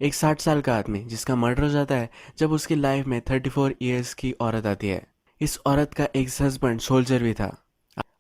एक 60 साल का आदमी जिसका मर्डर हो जाता है जब उसकी लाइफ में 34 ईयर्स की औरत आती है। इस औरत का एक हस्बैंड सोल्जर भी था।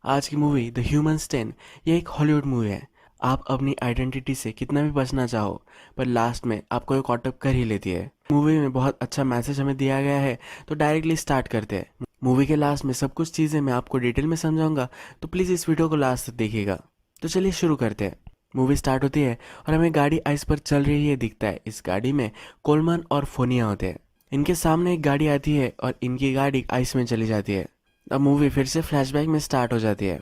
आज की मूवी द ह्यूमन स्टैंड ये एक हॉलीवुड मूवी है। आप अपनी आइडेंटिटी से कितना भी बचना चाहो पर लास्ट में आपको एक कॉटअप कर ही लेती है। मूवी में बहुत अच्छा मैसेज हमें दिया गया है, तो डायरेक्टली स्टार्ट करते हैं। मूवी के लास्ट में सब कुछ चीज़ें मैं आपको डिटेल में समझाऊंगा, तो प्लीज़ इस वीडियो को लास्ट तक देखिएगा। तो चलिए शुरू करते हैं। मूवी स्टार्ट होती है और हमें गाड़ी आइस पर चल रही है दिखता है। इस गाड़ी में कोलमन और फोनिया होते हैं। इनके सामने एक गाड़ी आती है और इनकी गाड़ी आइस में चली जाती है। अब मूवी फिर से फ्लैशबैक में स्टार्ट हो जाती है।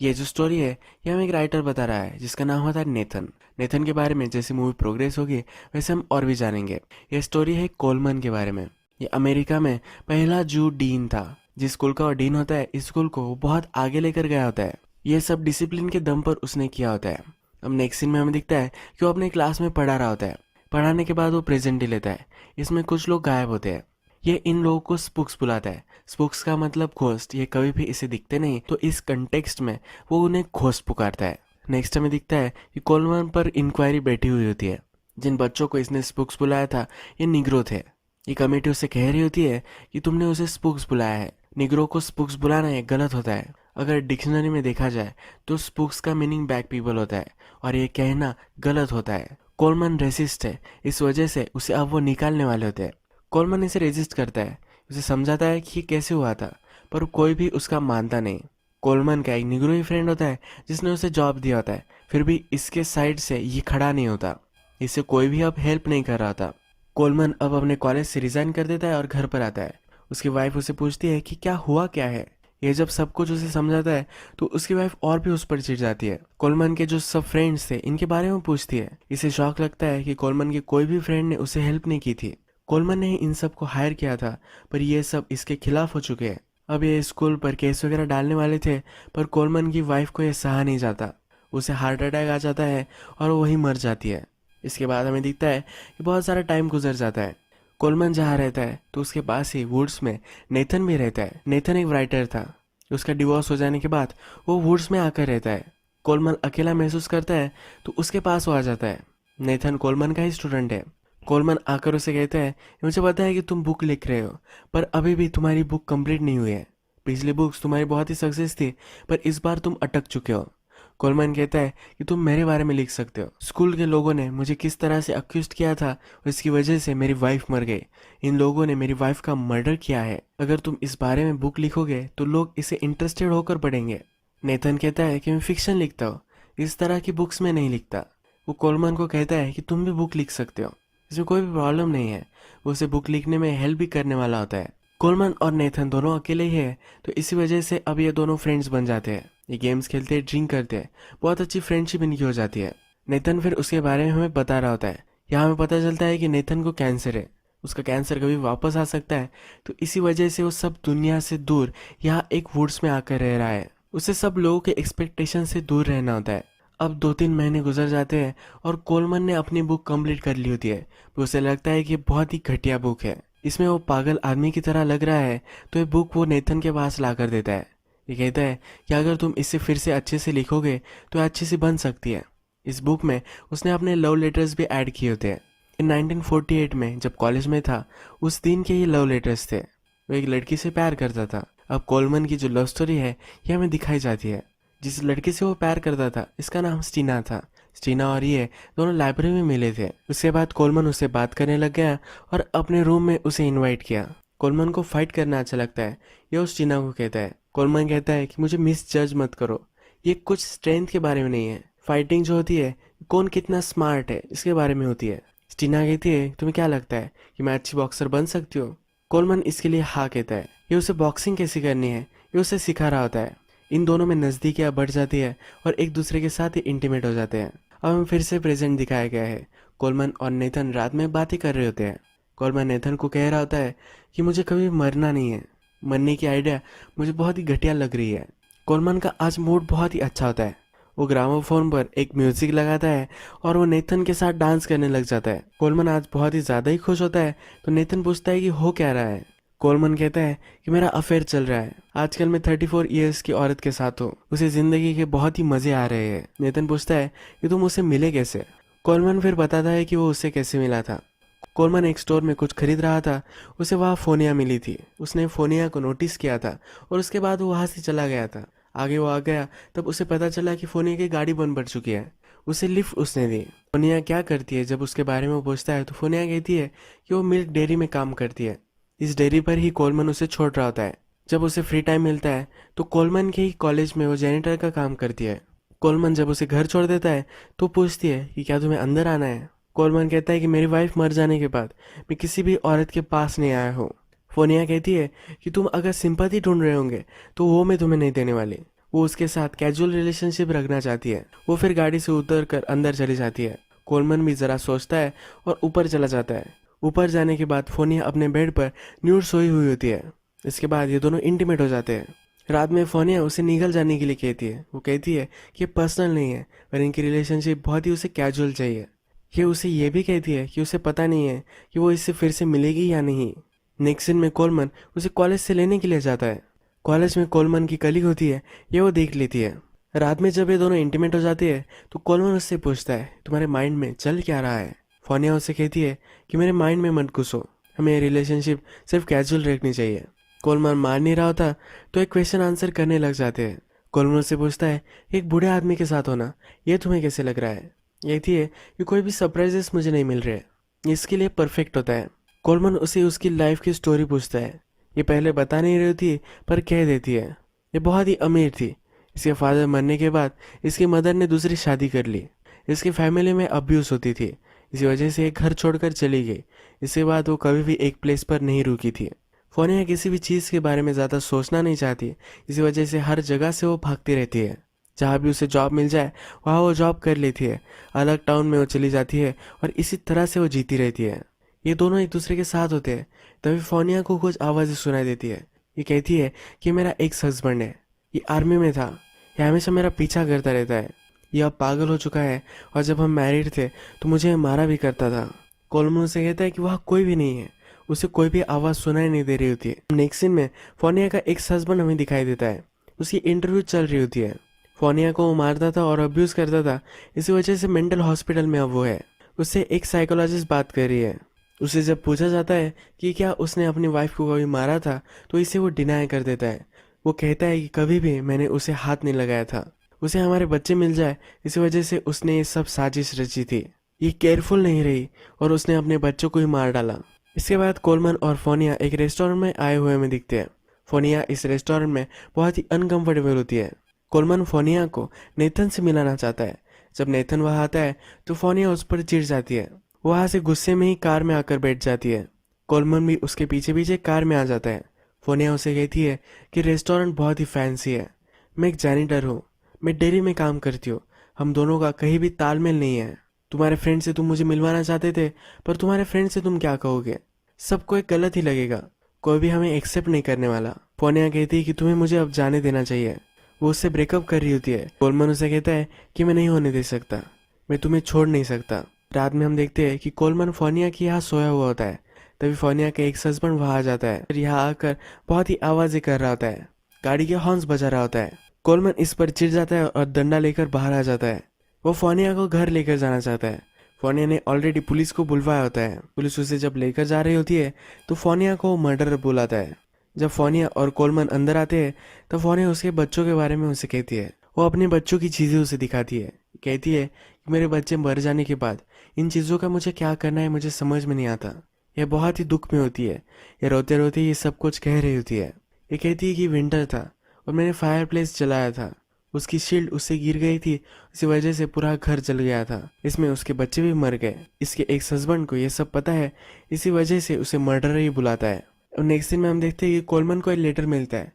ये जो स्टोरी है ये हमें एक राइटर बता रहा है जिसका नाम होता है नेथन। नेथन के बारे में जैसे मूवी प्रोग्रेस होगी वैसे हम और भी जानेंगे। ये स्टोरी है कोलमन के बारे में। ये अमेरिका में पहला जू डीन था। जिस स्कूल का वो डीन होता है, इस स्कूल को वो बहुत आगे लेकर गया होता है। ये सब डिसिप्लिन के दम पर उसने किया होता है। अब नेक्स्ट सीन में हमें दिखता है कि वो अपने क्लास में पढ़ा रहा होता है। पढ़ाने के बाद वो प्रेजेंट ही लेता है। इसमें कुछ लोग गायब होते हैं। ये इन लोगों को स्पूक्स बुलाता है। स्पूक्स का मतलब घोस्ट। ये कभी भी इसे दिखते नहीं, तो इस कंटेक्स्ट में वो उन्हें घोस्ट पुकारता है। नेक्स्ट हमें दिखता है कि कोलमन पर इंक्वायरी बैठी हुई होती है। जिन बच्चों को इसने स्पूक्स बुलाया था ये निग्रो थे। ये कमेटी उसे कह रही होती है कि तुमने उसे स्पूक्स बुलाया है। निग्रो को स्पूक्स बुलाना ये गलत होता है। अगर डिक्शनरी में देखा जाए तो स्पूक्स का मीनिंग बैक पीपल होता है और ये कहना गलत होता है। कोलमन रेसिस्ट है, इस वजह से उसे अब वो निकालने वाले होते हैं। कोलमन इसे रेजिस्ट करता है, उसे समझाता है कि ये कैसे हुआ था, पर कोई भी उसका मानता नहीं। कोलमन का एक निग्रो ही फ्रेंड होता है जिसने उसे जॉब दिया होता है, फिर भी इसके साइड से ये खड़ा नहीं होता। इससे कोई भी अब हेल्प नहीं कर रहा था। कोलमन अब अपने कॉलेज से रिजाइन कर देता है और घर पर आता है। उसकी वाइफ उसे पूछती है कि क्या हुआ क्या है। ये जब सब कुछ उसे समझाता है तो उसकी वाइफ और भी उस पर चिढ़ जाती है। कोलमन के जो सब फ्रेंड्स थे इनके बारे में पूछती है। इसे शौक लगता है कि कोलमन के कोई भी फ्रेंड ने उसे हेल्प नहीं की थी। कोलमन ने इन सब को हायर किया था, पर ये सब इसके खिलाफ हो चुके हैं। अब ये स्कूल पर केस वगैरह डालने वाले थे, पर कोलमन की वाइफ को यह सहा नहीं जाता। उसे हार्ट अटैक आ जाता है और वो वहीं मर जाती है। इसके बाद हमें दिखता है कि बहुत सारा टाइम गुजर जाता है। कोलमन जहाँ रहता है तो उसके पास ही वुड्स में नेथन भी रहता है। नेथन एक राइटर था। उसका डिवोर्स हो जाने के बाद वो वुड्स में आकर रहता है। कोलमन अकेला महसूस करता है तो उसके पास वो आ जाता है। नेथन कोलमन का ही स्टूडेंट है। कोलमन आकर उसे कहता है, मुझे पता है कि तुम बुक लिख रहे हो, पर अभी भी तुम्हारी बुक कंप्लीट नहीं हुई है। पिछली बुक्स तुम्हारी बहुत ही सक्सेस थी, पर इस बार तुम अटक चुके हो। कोलमन कहता है कि तुम मेरे बारे में लिख सकते हो। स्कूल के लोगों ने मुझे किस तरह से अक्यूज किया था और इसकी वजह से मेरी वाइफ मर गई। इन लोगों ने मेरी वाइफ का मर्डर किया है। अगर तुम इस बारे में बुक लिखोगे तो लोग इसे इंटरेस्टेड होकर पढ़ेंगे। नेथन कहता है कि मैं फिक्शन लिखता हूँ, इस तरह की बुक्स में नहीं लिखता। वो कोलमन को कहता है कि तुम भी बुक लिख सकते हो, इसमें कोई भी प्रॉब्लम नहीं है। वो उसे बुक लिखने में हेल्प भी करने वाला होता है। कोलमन और नेथन दोनों अकेले ही है, तो इसी वजह से अब ये दोनों फ्रेंड्स बन जाते हैं। ये गेम्स खेलते हैं, ड्रिंक करते हैं, बहुत अच्छी फ्रेंडशिप इनकी हो जाती है। नेथन फिर उसके बारे में हमें बता रहा होता है। यहाँ हमें पता चलता है कि नेथन को कैंसर है। उसका कैंसर कभी वापस आ सकता है, तो इसी वजह से वो सब दुनिया से दूर यहाँ एक वुड्स में आकर रह रहा है। उसे सब लोगों के एक्सपेक्टेशन से दूर रहना होता है। अब 2-3 महीने गुजर जाते हैं और कोलमन ने अपनी बुक कंप्लीट कर ली होती है। तो उसे लगता है कि ये बहुत ही घटिया बुक है, इसमें वो पागल आदमी की तरह लग रहा है। तो ये बुक वो नेथन के पास ला कर देता है। ये कहता है कि अगर तुम इसे फिर से अच्छे से लिखोगे तो अच्छी सी बन सकती है। इस बुक में उसने अपने लव लेटर्स भी ऐड किए होते हैं। इन 1948 में जब कॉलेज में था, उस दिन के ये लव लेटर्स थे। वो एक लड़की से प्यार करता था। अब कोलमन की जो लव स्टोरी है ये हमें दिखाई जाती है। जिस लड़की से वो प्यार करता था इसका नाम स्टीना था। स्टीना और ये दोनों लाइब्रेरी में मिले थे। उसके बाद कोलमन उससे बात करने लग गया और अपने रूम में उसे इनवाइट किया। कोलमन को फाइट करना अच्छा लगता है, ये उस स्टीना को कहता है। कोलमन कहता है कि मुझे मिस जज मत करो, ये कुछ स्ट्रेंथ के बारे में नहीं है। फाइटिंग जो होती है कौन कितना स्मार्ट है इसके बारे में होती है। स्टीना कहती है तुम्हें क्या लगता है कि मैं अच्छी बॉक्सर बन सकती हूँ। कोलमन इसके लिए हाँ कहता है। ये उसे बॉक्सिंग कैसी करनी है ये उसे सिखा रहा होता है। इन दोनों में नज़दीकियाँ बढ़ जाती है और एक दूसरे के साथ ही इंटीमेट हो जाते हैं। अब हमें फिर से प्रेजेंट दिखाया गया है। कोलमन और नेथन रात में बातें कर रहे होते हैं। कोलमन नेथन को कह रहा होता है कि मुझे कभी मरना नहीं है, मरने की आइडिया मुझे बहुत ही घटिया लग रही है। कोलमन का आज मूड बहुत ही अच्छा होता है। वो ग्रामोफोन पर एक म्यूजिक लगाता है और वो नेथन के साथ डांस करने लग जाता है। कोलमन आज बहुत ही ज़्यादा ही खुश होता है, तो नेथन पूछता है कि हो क्या रहा है। कोलमन कहता है कि मेरा अफेयर चल रहा है, आजकल मैं 34 ईयर्स की औरत के साथ हूँ, उसे जिंदगी के बहुत ही मजे आ रहे हैं। नेथन पूछता है कि तुम उसे मिले कैसे। कोलमन फिर बताता है कि वो उससे कैसे मिला था। कोलमन एक स्टोर में कुछ खरीद रहा था, उसे वहाँ फोनिया मिली थी। उसने फोनिया को नोटिस किया था और उसके बाद वो वहाँ से चला गया था। आगे वो आ गया तब उसे पता चला कि फोनिया की गाड़ी बंद पड़ चुकी है। उसे लिफ्ट उसने दी। फोनिया क्या करती है, जब उसके बारे में वो पूछता है तो फोनिया कहती है कि वो मिल्क डेयरी में काम करती है। इस डेयरी पर ही कोलमन उसे छोड़ रहा होता है। जब उसे फ्री टाइम मिलता है तो कोलमन के ही कॉलेज में वो जैनिटर का काम करती है। कोलमन जब उसे घर छोड़ देता है तो पूछती है कि क्या तुम्हें अंदर आना है। कोलमन कहता है कि मेरी वाइफ मर जाने के बाद मैं किसी भी औरत के पास नहीं आया हूँ। फोनिया कहती है कि तुम अगर सिंपैथी ढूंढ रहे होंगे तो वो मैं तुम्हें नहीं देने वाली। वो उसके साथ कैजुअल रिलेशनशिप रखना चाहती है। वो फिर गाड़ी से उतर कर अंदर चली जाती है। कोलमन भी जरा सोचता है और ऊपर चला जाता है। ऊपर जाने के बाद फोनिया अपने बेड पर न्यूड सोई हुई होती है। इसके बाद ये दोनों इंटीमेट हो जाते हैं। रात में फोनिया उसे निकल जाने के लिए कहती है। वो कहती है कि ये पर्सनल नहीं है, पर इनकी रिलेशनशिप बहुत ही उसे कैजुअल चाहिए। ये उसे ये भी कहती है कि उसे पता नहीं है कि वो इससे फिर से मिलेगी या नहीं। नेक्स्ट सीन में कोलमन उसे कॉलेज से लेने के लिए जाता है। कॉलेज में कोलमन की कलीग होती है, ये वो देख लेती है। रात में जब ये दोनों इंटीमेट हो जाते हैं तो कोलमन उससे पूछता है तुम्हारे माइंड में चल क्या रहा है। फोनिया उससे कहती है कि मेरे माइंड में मत घुसो, हमें ये रिलेशनशिप सिर्फ कैजुअल रखनी चाहिए। कोलमन मान नहीं रहा होता तो एक क्वेश्चन आंसर करने लग जाते हैं। कोलमन उससे पूछता है एक बूढ़े आदमी के साथ होना ये तुम्हें कैसे लग रहा है। कहती है कि कोई भी सरप्राइजेस मुझे नहीं मिल रहे, ये इसके लिए परफेक्ट होता है। कोलमन उसे उसकी लाइफ की स्टोरी पूछता है। ये पहले बता नहीं रही थी पर कह देती है। ये बहुत ही अमीर थी। इसके फादर मरने के बाद इसकी मदर ने दूसरी शादी कर ली। इसकी फैमिली में अब्यूज़ होती थी, इसी वजह से ये घर छोड़कर चली गई। इसके बाद वो कभी भी एक प्लेस पर नहीं रुकी थी। फोनिया किसी भी चीज़ के बारे में ज़्यादा सोचना नहीं चाहती, इसी वजह से हर जगह से वो भागती रहती है। जहाँ भी उसे जॉब मिल जाए वहाँ वो जॉब कर लेती है। अलग टाउन में वो चली जाती है और इसी तरह से वो जीती रहती है। ये दोनों एक दूसरे के साथ होते हैं। तभी फोनिया को कुछ आवाज़ें सुनाई देती है। ये कहती है कि मेरा एक्स हस्बैंड है, ये आर्मी में था, ये हमेशा मेरा पीछा करता रहता है, ये अब पागल हो चुका है और जब हम मैरिड थे तो मुझे मारा भी करता था। कोलमन से कहता है कि वहाँ कोई भी नहीं है, उसे कोई भी आवाज़ सुनाई नहीं दे रही होती है। नेक्स्ट सीन में फोनिया का एक्स हस्बैंड हमें दिखाई देता है। उसकी इंटरव्यू चल रही होती है। फोनिया को वो मारता था और अब्यूज़ करता था, इसी वजह से मेंटल हॉस्पिटल में अब वो है। उससे एक साइकोलॉजिस्ट बात कर रही है। उसे जब पूछा जाता है कि क्या उसने अपनी वाइफ को कभी मारा था तो इसे वो डिनाई कर देता है। वो कहता है कि कभी भी मैंने उसे हाथ नहीं लगाया था, उसे हमारे बच्चे मिल जाए इसी वजह से उसने ये सब साजिश रची थी। ये केयरफुल नहीं रही और उसने अपने बच्चों को ही मार डाला। इसके बाद कोलमन और फोनिया एक रेस्टोरेंट में आए हुए में दिखते हैं। फोनिया इस रेस्टोरेंट में बहुत ही अनकंफर्टेबल होती है। कोलमन फोनिया को नेथन से मिलाना चाहता है। जब नेथन वहाँ आता है तो फोनिया उस पर चिढ़ जाती है। वो वहाँ से गुस्से में ही कार में आकर बैठ जाती है। कोलमन भी उसके पीछे पीछे कार में आ जाता है। फोनिया उसे कहती है कि रेस्टोरेंट बहुत ही फैंसी है, मैं एक जैनिटर हूँ, मैं डेयरी में काम करती हूँ, हम दोनों का कहीं भी तालमेल नहीं है। तुम्हारे फ्रेंड से तुम मुझे मिलवाना चाहते थे, पर तुम्हारे फ्रेंड से तुम क्या कहोगे, सबको एक गलत ही लगेगा, कोई भी हमें एक्सेप्ट नहीं करने वाला। फोनिया कहती है कि तुम्हें मुझे अब जाने देना चाहिए। वो उससे ब्रेकअप कर रही होती है। कोलमन उसे कहता है कि मैं नहीं होने दे सकता, मैं तुम्हें छोड़ नहीं सकता। रात में हम देखते हैं कि कोलमन फोनिया के यहाँ सोया हुआ होता है। तभी फोनिया का एक हस्बैंड वहाँ आ जाता है। यहाँ आकर बहुत ही आवाज़ें कर रहा होता है, गाड़ी के हॉर्न्स बजा रहा होता है। कोलमन इस पर चिढ़ जाता है और डंडा लेकर बाहर आ जाता है। वो फोनिया को घर लेकर जाना चाहता है। फोनिया ने ऑलरेडी पुलिस को बुलवाया होता है। पुलिस उसे जब लेकर जा रही होती है तो फोनिया को मर्डरर बुलाता है। जब फोनिया और कोलमन अंदर आते हैं तो फोनिया उसके बच्चों के बारे में उसे कहती है। वो अपने बच्चों की चीज़ें उसे दिखाती है। कहती है कि मेरे बच्चे मर जाने के बाद इन चीज़ों का मुझे क्या करना है मुझे समझ में नहीं आता। यह बहुत ही दुख में होती है। यह रोते रोते ये सब कुछ कह रही होती है। ये कहती है कि विंटर था और मैंने फायर प्लेस जलाया था, उसकी शील्ड उससे गिर गई थी, इसी वजह से पूरा घर जल गया था, इसमें उसके बच्चे भी मर गए। इसके एक्स हस्बैंड को यह सब पता है, इसी वजह से उसे मर्डरर ही बुलाता है। और नेक्स्ट दिन में हम देखते हैं कि कोलमन को एक लेटर मिलता है।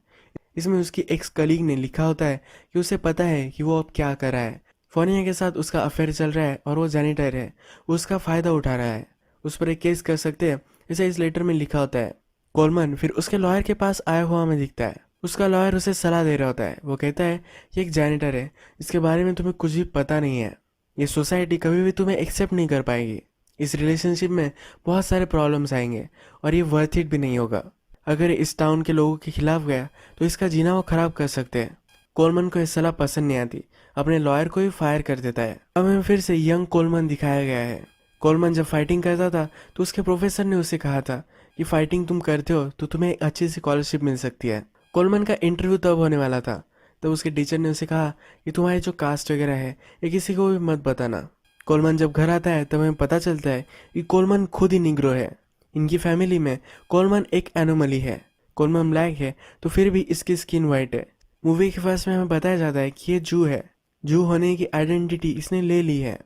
इसमें उसकी एक्स कलीग ने लिखा होता है कि उसे पता है कि वो अब क्या कर रहा है। फोनिया के साथ उसका अफेयर चल रहा है और वो जैनिटर है, वो उसका फ़ायदा उठा रहा है, उस पर एक केस कर सकते हैं, इसे इस लेटर में लिखा होता है। कोलमन फिर उसके लॉयर के पास आया हुआ हमें दिखता है। उसका लॉयर उसे सलाह दे रहा होता है। वो कहता है कि एक जैनिटर है, इसके बारे में तुम्हें कुछ भी पता नहीं है, ये सोसाइटी कभी भी तुम्हें एक्सेप्ट नहीं कर पाएगी, इस रिलेशनशिप में बहुत सारे प्रॉब्लम्स आएंगे और ये वर्थ इट भी नहीं होगा। अगर इस टाउन के लोगों के खिलाफ गया तो इसका जीना वो खराब कर सकते हैं। कोलमन को यह सलाह पसंद नहीं आती, अपने लॉयर को ही फायर कर देता है। अब हमें फिर से यंग कोलमन दिखाया गया है। कोलमन जब फाइटिंग करता था तो उसके प्रोफेसर ने उसे कहा था कि फाइटिंग तुम करते हो तो तुम्हें एक अच्छी सी स्कॉलरशिप मिल सकती है। कोलमन का इंटरव्यू तब होने वाला था, तो उसके टीचर ने उसे कहा कि तुम्हारी जो कास्ट वगैरह है ये किसी को भी मत बताना। कोलमन जब घर आता है तब हमें पता चलता है कि कोलमन खुद ही निग्रो है। इनकी फैमिली में कोलमन एक एनोमली है। कोलमन ब्लैक है तो फिर भी इसकी स्किन वाइट है। मूवी के फर्स्ट में हमें बताया जाता है कि ये जू है। जू होने की आइडेंटिटी इसने ले ली है।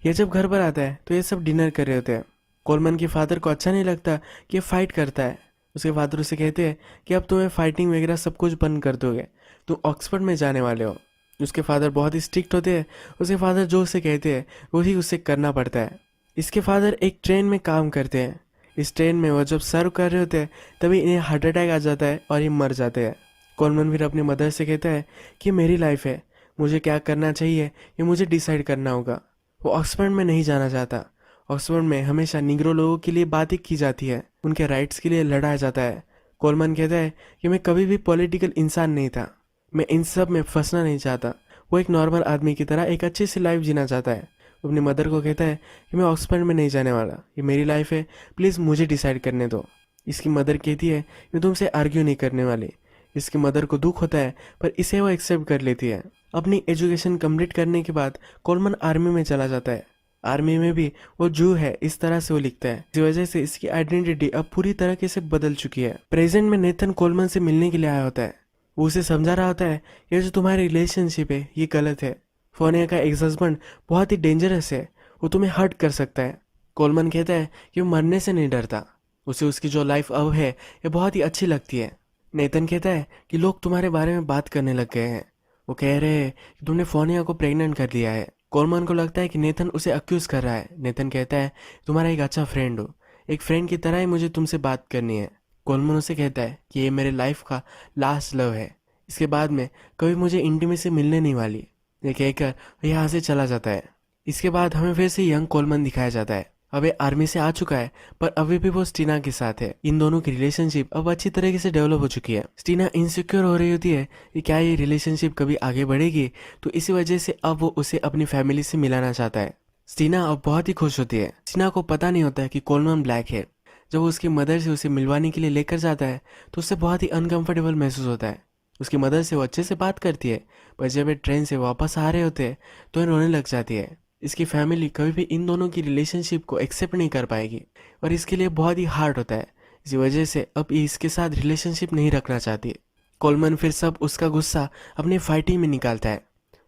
ये जब घर पर आता है तो ये सब डिनर कर रहे होते हैं। कोलमन के फादर को अच्छा नहीं लगता कि ये फाइट करता है। उसके फादर उसे कहते हैं कि अब तुम्हें फाइटिंग वगैरह सब कुछ बंद कर दोगे, तुम ऑक्सफोर्ड में जाने वाले हो। उसके फादर बहुत ही स्ट्रिक्ट होते हैं। उसके फादर जो उसे कहते हैं वही उसे करना पड़ता है। इसके फादर एक ट्रेन में काम करते हैं। इस ट्रेन में वो जब सर्व कर रहे होते हैं तभी इन्हें हार्ट अटैक आ जाता है और ये मर जाते हैं। कोलमन फिर अपनी मदर से कहता है कि मेरी लाइफ है, मुझे क्या करना चाहिए ये मुझे डिसाइड करना होगा। वो ऑक्सफोर्ड में नहीं जाना चाहता। ऑक्सफोर्ड में हमेशा निग्रो लोगों के लिए बातें की जाती है, उनके राइट्स के लिए लड़ाया जाता है। कोलमन कहता है कि मैं कभी भी पॉलिटिकल इंसान नहीं था, मैं इन सब में फंसना नहीं चाहता। वो एक नॉर्मल आदमी की तरह एक अच्छी सी लाइफ जीना चाहता है। वो अपनी मदर को कहता है कि मैं ऑक्सफोर्ड में नहीं जाने वाला, ये मेरी लाइफ है, प्लीज़ मुझे डिसाइड करने दो। इसकी मदर कहती है मैं तुमसे आर्ग्यू नहीं करने वाली। इसकी मदर को दुख होता है पर इसे वो एक्सेप्ट कर लेती है। अपनी एजुकेशन कंप्लीट करने के बाद कोलमन आर्मी में चला जाता है। आर्मी में भी वो जू है, इस तरह से वो लिखता है। इस वजह से इसकी आइडेंटिटी अब पूरी तरीके से बदल चुकी है। प्रेजेंट में नेथन कोलमन से मिलने के लिए आया होता है। वो उसे समझा रहा होता है ये जो तुम्हारी रिलेशनशिप है ये गलत है। फोनिया का एक्स हस्बैंड बहुत ही डेंजरस है, वो तुम्हें हर्ट कर सकता है। कोलमन कहता है कि वो मरने से नहीं डरता, उसे उसकी जो लाइफ अब है ये बहुत ही अच्छी लगती है। नेथन कहता है कि लोग तुम्हारे बारे में बात करने लग गए हैं, वो कह रहे हैं कि तुमने फोनिया को प्रेग्नेंट कर दिया है। कोलमन को लगता है कि नेथन उसे अक्यूज कर रहा है। नेथन कहता है तुम्हारा एक अच्छा फ्रेंड हो, एक फ्रेंड की तरह ही मुझे तुमसे बात करनी है। कोलमन उसे कहता है कि ये मेरे लाइफ का लास्ट लव है, इसके बाद में कभी मुझे इंटीमेसी मिलने नहीं वाली। ये कहकर वो यहाँ से चला जाता है। इसके बाद हमें फिर से यंग कोलमन दिखाया जाता है। अब ये आर्मी से आ चुका है पर अभी भी वो स्टीना के साथ है। इन दोनों की रिलेशनशिप अब अच्छी तरीके से डेवलप हो चुकी है। स्टीना इनसिक्योर हो रही होती है कि क्या ये रिलेशनशिप कभी आगे बढ़ेगी, तो इसी वजह से अब वो उसे अपनी फैमिली से मिलाना चाहता है। स्टीना अब बहुत ही खुश होती है। स्टीना को पता नहीं होता है कि कोलमन ब्लैक है। जब वो उसकी मदर से उसे मिलवाने के लिए लेकर जाता है तो उससे बहुत ही अनकंफर्टेबल महसूस होता है। उसकी मदर से वो अच्छे से बात करती है पर जब ये ट्रेन से वापस आ रहे होते हैं तो ये रोने लग जाती है। इसकी फैमिली कभी भी इन दोनों की रिलेशनशिप को एक्सेप्ट नहीं कर पाएगी और इसके लिए बहुत ही हार्ड होता है। इसी वजह से अब ये इसके साथ रिलेशनशिप नहीं रखना चाहती। कोलमन फिर सब उसका गुस्सा अपने फाइटिंग में निकालता है।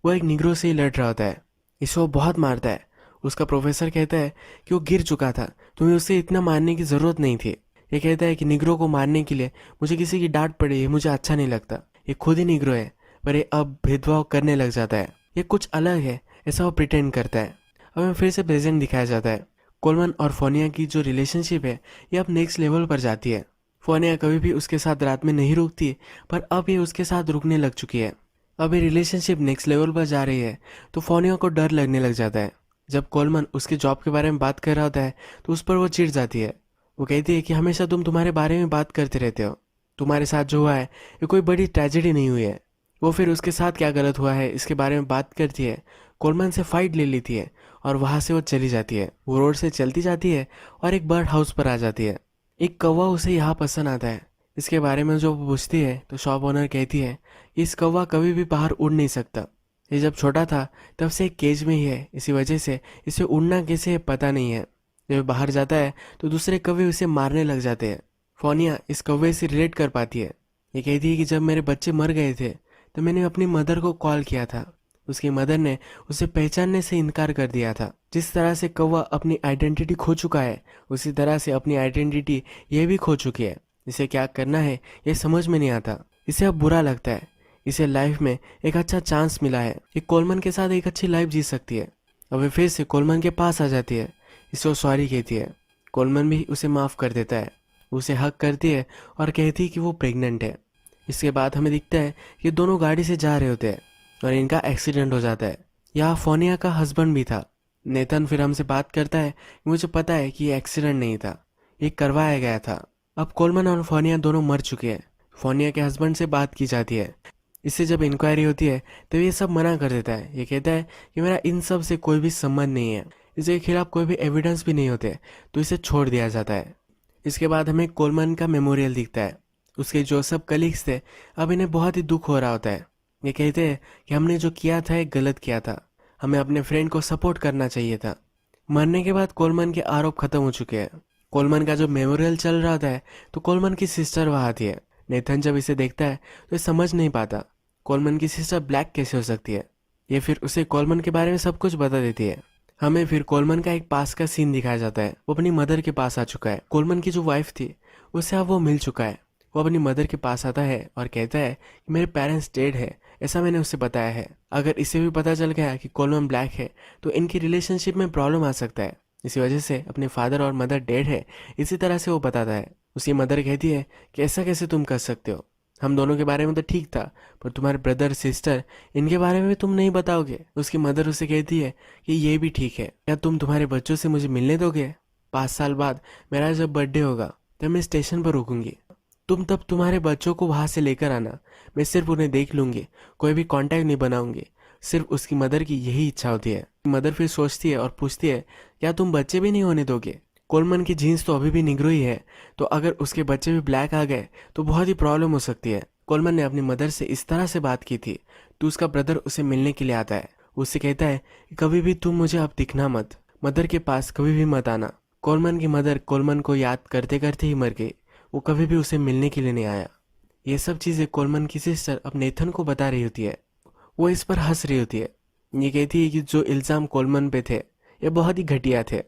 वो एक निग्रो से ही लड़ रहा होता है, इसे वो बहुत मारता है। उसका प्रोफेसर कहता है कि वो गिर चुका था, तुम्हें उसे इतना मारने की ज़रूरत नहीं थी। ये कहता है कि निग्रो को मारने के लिए मुझे किसी की डांट पड़ी है, मुझे अच्छा नहीं लगता। ये खुद ही निग्रो है पर ये अब भेदभाव करने लग जाता है, ये कुछ अलग है ऐसा वो प्रिटेंड करता है। अब हमें फिर से प्रेजेंट दिखाया जाता है। कोलमन और फोनिया की जो रिलेशनशिप है ये अब नेक्स्ट लेवल पर जाती है। फोनिया कभी भी उसके साथ रात में नहीं रुकती पर अब ये उसके साथ रुकने लग चुकी है। अब ये रिलेशनशिप नेक्स्ट लेवल पर जा रही है तो फोनिया को डर लगने लग जाता है। जब कोलमन उसके जॉब के बारे में बात कर रहा होता है तो उस पर वो चिढ़ जाती है। वो कहती है कि हमेशा तुम तुम्हारे बारे में बात करते रहते हो, तुम्हारे साथ जो हुआ है ये कोई बड़ी ट्रेजेडी नहीं हुई है। वो फिर उसके साथ क्या गलत हुआ है इसके बारे में बात करती है। कोलमन से फाइट ले लेती है और वहाँ से वो चली जाती है। वो रोड से चलती जाती है और एक बर्ड हाउस पर आ जाती है। एक कौवा उसे यहाँ पसंद आता है। इसके बारे में जो वो पूछती है तो शॉप ओनर कहती है इस कौवा कभी भी बाहर उड़ नहीं सकता, ये जब छोटा था तब से एक केज में ही है, इसी वजह से इसे उड़ना कैसे है पता नहीं है। जब बाहर जाता है तो दूसरे कौवे उसे मारने लग जाते हैं। फोनिया इस कौवे से रिलेट कर पाती है। ये कहती है कि जब मेरे बच्चे मर गए थे तो मैंने अपनी मदर को कॉल किया था, उसकी मदर ने उसे पहचानने से इनकार कर दिया था। जिस तरह से कौवा अपनी आइडेंटिटी खो चुका है उसी तरह से अपनी आइडेंटिटी ये भी खो चुकी है। इसे क्या करना है ये समझ में नहीं आता। इसे अब बुरा लगता है। इसे लाइफ में एक अच्छा चांस मिला है, ये कोलमन के साथ एक अच्छी लाइफ जी सकती है। अब वे फिर से कोलमन के पास आ जाती है, इसे वो सॉरी कहती है। कोलमन भी उसे माफ़ कर देता है, उसे हक करती है और कहती है कि वो प्रेग्नेंट है। इसके बाद हमें दिखता है कि दोनों गाड़ी से जा रहे होते हैं और इनका एक्सीडेंट हो जाता है। यहाँ फोनिया का हस्बैंड भी था। नेथन फिर हमसे बात करता है कि मुझे पता है कि ये एक्सीडेंट नहीं था, ये करवाया गया था। अब कोलमन और फोनिया दोनों मर चुके हैं। फोनिया के हस्बैंड से बात की जाती है। इससे जब इंक्वायरी होती है तो ये सब मना कर देता है। ये कहता है कि मेरा इन सब से कोई भी संबंध नहीं है, इसके खिलाफ कोई भी एविडेंस भी नहीं होते, तो इसे छोड़ दिया जाता है। इसके बाद हमें कोलमन का मेमोरियल दिखता है। उसके जो सब कलीग्स थे, अब इन्हें बहुत ही दुख हो रहा होता है। ये कहते हैं कि हमने जो किया था एक गलत किया था, हमें अपने फ्रेंड को सपोर्ट करना चाहिए था। मरने के बाद कोलमन के आरोप खत्म हो चुके हैं। कोलमन का जो मेमोरियल चल रहा होता है तो कोलमन की सिस्टर वहाँ आती है। नेथन जब इसे देखता है तो ये समझ नहीं पाता कोलमन की सिस्टर ब्लैक कैसे हो सकती है। ये फिर उसे कोलमन के बारे में सब कुछ बता देती है। हमें फिर कोलमन का एक पास का सीन दिखाया जाता है। वो अपनी मदर के पास आ चुका है। कोलमन की जो वाइफ थी उससे अब वो मिल चुका है। वो अपनी मदर के पास आता है और कहता है कि मेरे पेरेंट्स डेड है, ऐसा मैंने उससे बताया है। अगर इसे भी पता चल गया कि कोलमन ब्लैक है तो इनकी रिलेशनशिप में प्रॉब्लम आ सकता है। इसी वजह से अपने फादर और मदर डेड है, इसी तरह से वो बताता है। उसकी मदर कहती है कि ऐसा कैसे तुम कर सकते हो, हम दोनों के बारे में तो ठीक था, पर तुम्हारे ब्रदर सिस्टर इनके बारे में भी तुम नहीं बताओगे। उसकी मदर उसे कहती है कि ये भी ठीक है, क्या तुम तुम्हारे बच्चों से मुझे मिलने दोगे? 5 साल बाद मेरा जब बर्थडे होगा तब मैं स्टेशन पर रुकूंगी, तुम तब तुम्हारे बच्चों को वहां से लेकर आना। मैं सिर्फ उन्हें देख लूंगी, कोई भी कांटेक्ट नहीं बनाऊंगी। सिर्फ उसकी मदर की यही इच्छा होती है। मदर फिर सोचती है और पूछती है क्या तुम बच्चे भी नहीं होने दोगे? कोलमन की जीन्स तो अभी भी निग्रो ही है, तो अगर उसके बच्चे भी ब्लैक आ गए तो बहुत ही प्रॉब्लम हो सकती है। कोलमन ने अपनी मदर से इस तरह से बात की थी तो उसका ब्रदर उसे मिलने के लिए आता है। उससे कहता है कि कभी भी तुम मुझे अब दिखना मत, मदर के पास कभी भी मत आना। कोलमन की मदर कोलमन को याद करते करते ही मर गई। वो कभी भी उसे मिलने के लिए नहीं आया। ये सब चीज़ें कोलमन की सिस्टर अब नेथन को बता रही होती है। वो इस पर हंस रही होती है। ये कहती है कि जो इल्ज़ाम कोलमन पे थे ये बहुत ही घटिया थे।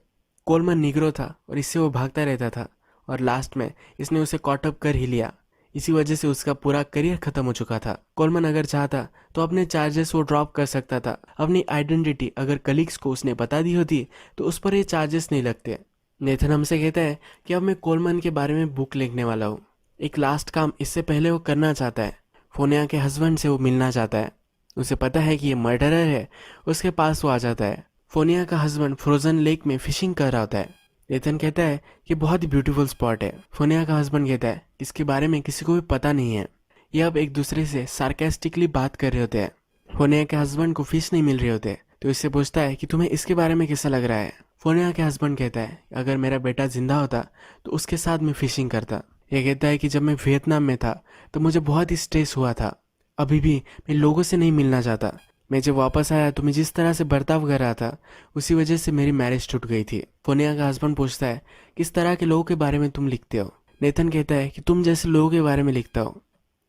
कोलमन निग्रो था और इससे वो भागता रहता था और लास्ट में इसने उसे कॉटअप कर ही लिया। इसी वजह से उसका पूरा करियर खत्म हो चुका था। कोलमन अगर चाहता तो अपने चार्जेस वो ड्रॉप कर सकता था। अपनी आइडेंटिटी अगर कलीग्स को उसने बता दी होती तो उस पर ये चार्जेस नहीं लगते। नेथन हमसे कहता है कि अब मैं कोलमन के बारे में बुक लिखने वाला हूँ। एक लास्ट काम इससे पहले वो करना चाहता है। फोनिया के हस्बैंड से वो मिलना चाहता है। उसे पता है कि ये मर्डरर है, उसके पास वो आ जाता है। फोनिया का हस्बैंड फ्रोजन लेक में फिशिंग कर रहा होता है। नेथन कहता है कि बहुत ही ब्यूटीफुल स्पॉट है। फोनिया का हस्बैंड कहता है इसके बारे में किसी को भी पता नहीं है। ये अब एक दूसरे से सार्केस्टिकली बात कर रहे होते हैं। फोनिया के हस्बैंड को फिश नहीं मिल रहे होते तो इससे पूछता है कि तुम्हें इसके बारे में कैसा लग रहा है। फोनिया के हस्बैंड कहता है अगर मेरा बेटा जिंदा होता तो उसके साथ मैं फिशिंग करता। यह कहता है कि जब मैं वियतनाम में था तो मुझे बहुत ही स्ट्रेस हुआ था। अभी भी मैं लोगों से नहीं मिलना चाहता। मैं जब वापस आया तो मैं जिस तरह से बर्ताव कर रहा था उसी वजह से मेरी मैरिज टूट गई थी। फोनिया का हस्बैंड पूछता है किस तरह के लोगों के बारे में तुम लिखते हो। नेथन कहता है कि तुम जैसे लोगों के बारे में लिखता हो।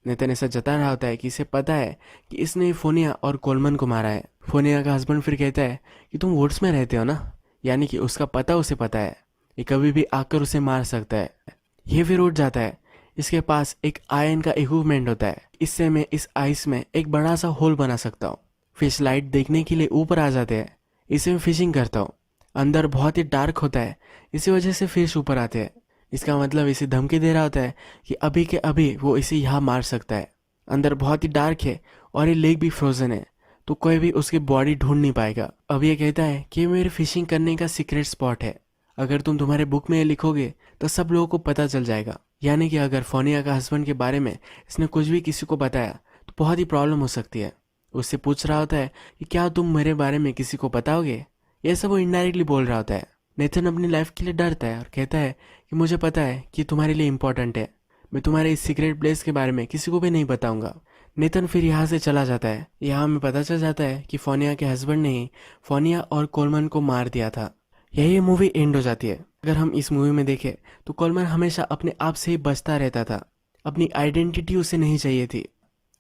नेथन ऐसा जता रहा होता है कि इसे पता है कि इसने फोनिया और कोलमन को मारा है। फोनिया का हस्बैंड फिर कहता है कि तुम वुड्स में रहते हो ना, यानी कि उसका पता उसे पता है, ये कभी भी आकर उसे मार सकता है। ये फिर उठ जाता है। इसके पास एक आयन का इक्विपमेंट होता है, इससे मैं इस आइस में एक बड़ा सा होल बना सकता हूँ। फिश लाइट देखने के लिए ऊपर आ जाते हैं। इसे मैं फिशिंग करता हूँ। अंदर बहुत ही डार्क होता है, इसी वजह से फिश ऊपर आते हैं। इसका मतलब इसे धमकी दे रहा होता है कि अभी के अभी वो इसे यहाँ मार सकता है। अंदर बहुत ही डार्क है और ये लेक भी फ्रोजन है, तो कोई भी उसकी बॉडी ढूंढ नहीं पाएगा। अब ये कहता है कि मेरे फिशिंग करने का सीक्रेट स्पॉट है, अगर तुम तुम्हारे बुक में ये लिखोगे तो सब लोगों को पता चल जाएगा। यानी कि अगर फोनिया का हस्बैंड के बारे में इसने कुछ भी किसी को बताया तो बहुत ही प्रॉब्लम हो सकती है। उससे पूछ रहा होता है कि क्या तुम मेरे बारे में किसी को बताओगे। यह सब वो इनडायरेक्टली बोल रहा होता है। नेथन अपनी लाइफ के लिए डरता है और कहता है कि मुझे पता है कि तुम्हारे लिए इम्पोर्टेंट है, मैं तुम्हारे इस सीक्रेट प्लेस के बारे में किसी को भी नहीं बताऊंगा। नेथन फिर यहाँ से चला जाता है। यहाँ हमें पता चल जाता है कि फोनिया के हस्बैंड ने ही फोनिया और कोलमन को मार दिया था। यही मूवी एंड हो जाती है। अगर हम इस मूवी में देखें तो कोलमन हमेशा अपने आप से ही बचता रहता था। अपनी आइडेंटिटी उसे नहीं चाहिए थी।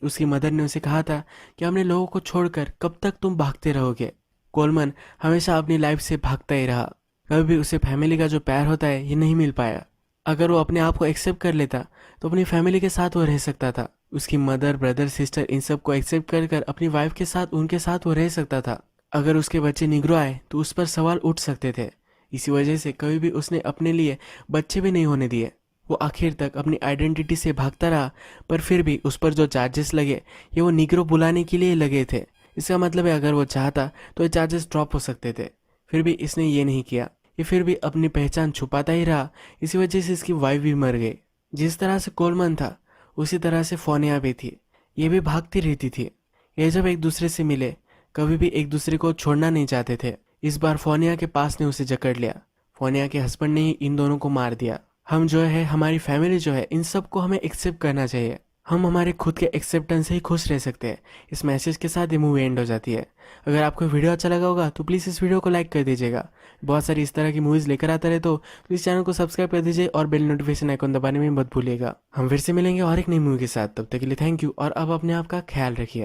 उसकी मदर ने उसे कहा था कि अपने लोगों को छोड़कर कब तक तुम भागते रहोगे। कोलमन हमेशा अपनी लाइफ से भागता ही रहा। कभी भी उसे फैमिली का जो प्यार होता है ये नहीं मिल पाया। अगर वो अपने आप को एक्सेप्ट कर लेता तो अपनी फैमिली के साथ वो रह सकता था। उसकी मदर, ब्रदर, सिस्टर इन सब को एक्सेप्ट कर कर अपनी वाइफ के साथ उनके साथ वो रह सकता था। अगर उसके बच्चे निग्रो आए तो उस पर सवाल उठ सकते थे। इसी वजह से कभी भी उसने अपने लिए बच्चे भी नहीं होने दिए। वो आखिर तक अपनी आइडेंटिटी से भागता रहा, पर फिर भी उस पर जो चार्जेस लगे ये वो निग्रो बुलाने के लिए लगे थे। इसका मतलब है अगर वो चाहता तो ये चार्जेस ड्रॉप हो सकते थे, फिर भी इसने ये नहीं किया। ये फिर भी अपनी पहचान छुपाता ही रहा। इसी वजह से इसकी वाइफ भी मर गई। जिस तरह से कोलमन था उसी तरह से फोनिया भी थी। ये भी भागती रहती थी। ये जब एक दूसरे से मिले कभी भी एक दूसरे को छोड़ना नहीं चाहते थे। इस बार फोनिया के पास ने उसे जकड़ लिया। फोनिया के हस्बैंड ने ही इन दोनों को मार दिया। हम जो है, हमारी फैमिली जो है, इन सबको हमें एक्सेप्ट करना चाहिए। हम हमारे खुद के एक्सेप्टेंस से ही खुश रह सकते हैं। इस मैसेज के साथ ये मूवी एंड हो जाती है। अगर आपको वीडियो अच्छा लगा होगा तो प्लीज़ इस वीडियो को लाइक कर दीजिएगा। बहुत सारी इस तरह की मूवीज़ लेकर आता रहे तो प्लीज़ चैनल को सब्सक्राइब कर दीजिए और बेल नोटिफिकेशन आइकन दबाने में मत भूलिएगा। हम फिर से मिलेंगे और एक नई मूवी के साथ। तब तक के लिए थैंक यू और अब अपने आप का ख्याल रखिए।